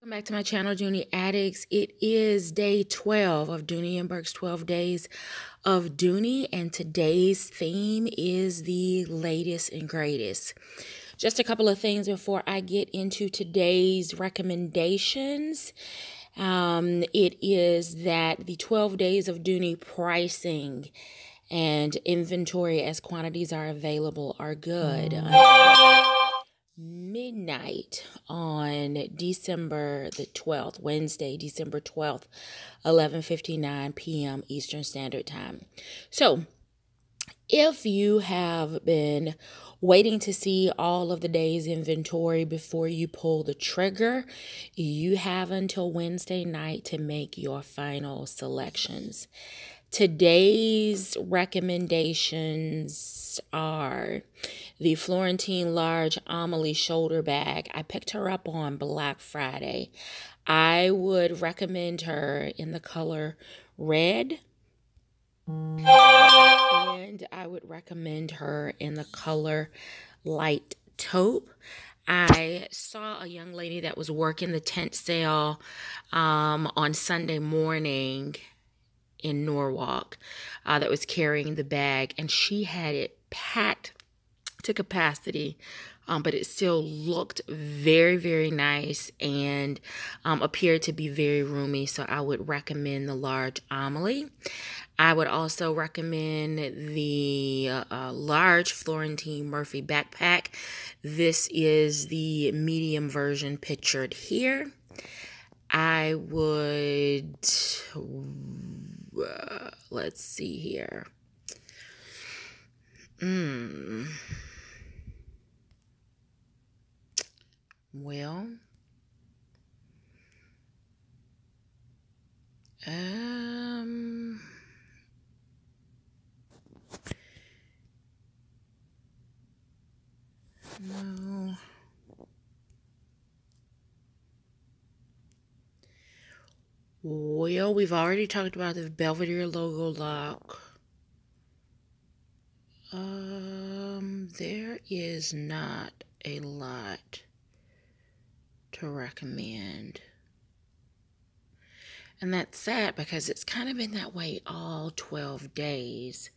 Welcome back to my channel, Dooney Addicts. It is day 12 of Dooney and Bourke's 12 Days of Dooney, and today's theme is the latest and greatest. Just a couple of things before I get into today's recommendations. It is that the 12 Days of Dooney pricing and inventory as quantities are available are good. Midnight on December the 12th, Wednesday, December 12th, 11:59 p.m. Eastern Standard Time. So, if you have been waiting to see all of the day's inventory before you pull the trigger, you have until Wednesday night to make your final selections. Today's recommendations are the Florentine Large Amelie shoulder bag. I picked her up on Black Friday. I would recommend her in the color red, and I would recommend her in the color light taupe. I saw a young lady that was working the tent sale on Sunday morning in Norwalk that was carrying the bag, and she had it packed to capacity, but it still looked very, very nice and appeared to be very roomy. So I would recommend the large Amelie. I would also recommend the large Florentine Murphy backpack. This is the medium version pictured here. I would, let's see here. Well, no. Well, we've already talked about the Belvedere logo lock. There is not a lot to recommend. And that's sad because it's kind of been that way all 12 days.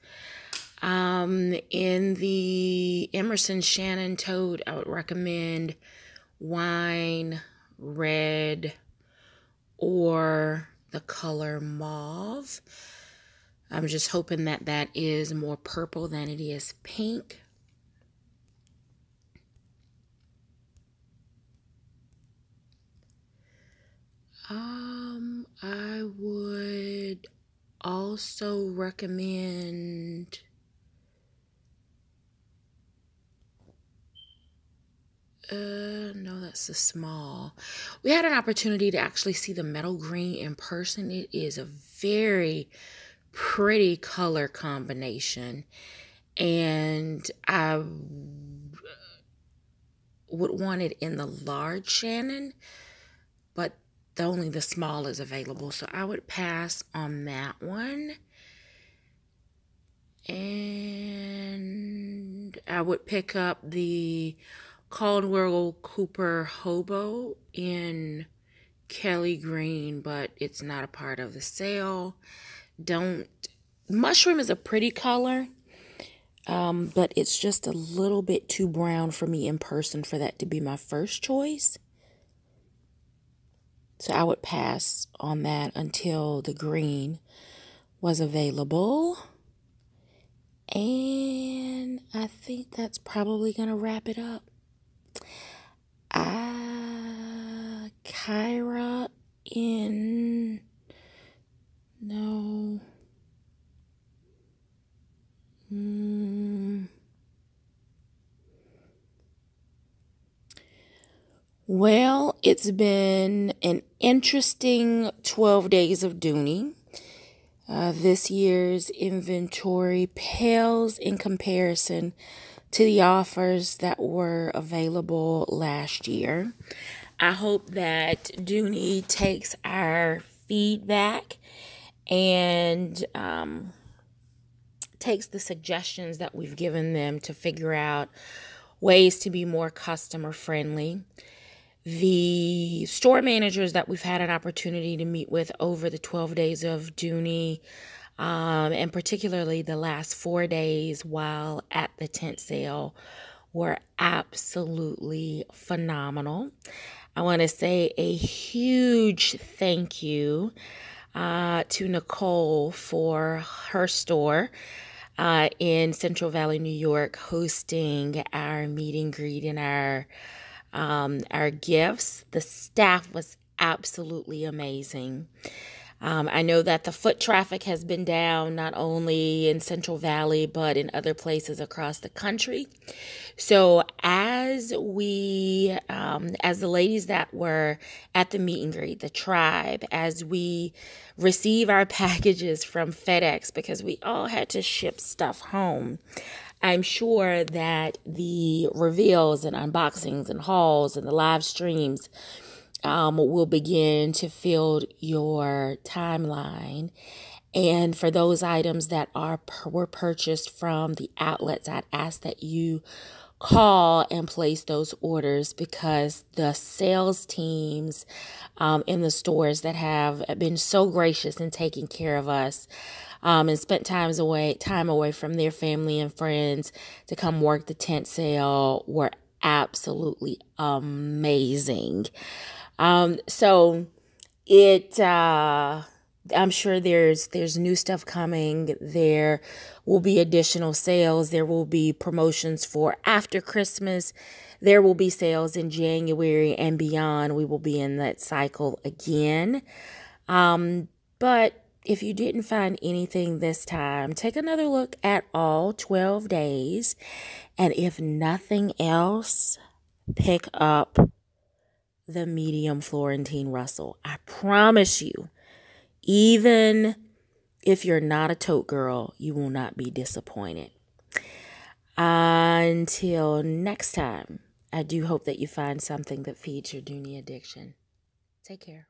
In the Emerson Shannon tote, I would recommend wine, red, or the color mauve. I'm just hoping that that is more purple than it is pink. I would also recommend no, that's the small. We had an opportunity to actually see the metal green in person. It is a very pretty color combination, and I would want it in the large Shannon, but only the small is available, so I would pass on that one. And I would pick up the Caldwell Cooper Hobo in Kelly Green, but it's not a part of the sale. Mushroom is a pretty color, but it's just a little bit too brown for me in person for that to be my first choice. So I would pass on that until the green was available. And I think that's probably going to wrap it up. Kyra in, no. Well, it's been an interesting 12 days of Dooney. This year's inventory pales in comparison to the offers that were available last year. I hope that Dooney takes our feedback and takes the suggestions that we've given them to figure out ways to be more customer friendly. The store managers that we've had an opportunity to meet with over the 12 days of Dooney, and particularly the last 4 days while at the tent sale, were absolutely phenomenal. I want to say a huge thank you to Nicole for her store in Central Valley, New York, hosting our meet and greet and our gifts. The staff was absolutely amazing. I know that the foot traffic has been down not only in Central Valley, but in other places across the country. So as the ladies that were at the meet and greet, the tribe, as we receive our packages from FedEx, because we all had to ship stuff home, I'm sure that the reveals and unboxings and hauls and the live streams will begin to fill your timeline. And for those items that were purchased from the outlets, I'd ask that you call and place those orders, because the sales teams in the stores that have been so gracious in taking care of us and spent time away from their family and friends to come work the tent sale were absolutely amazing. So I'm sure there's new stuff coming. There will be additional sales. There will be promotions for after Christmas. There will be sales in January and beyond. We will be in that cycle again. But if you didn't find anything this time, take another look at all 12 days. And if nothing else, pick up the medium Florentine Russell. I promise you, even if you're not a tote girl, you will not be disappointed. Until next time, I do hope that you find something that feeds your Dooney addiction. Take care.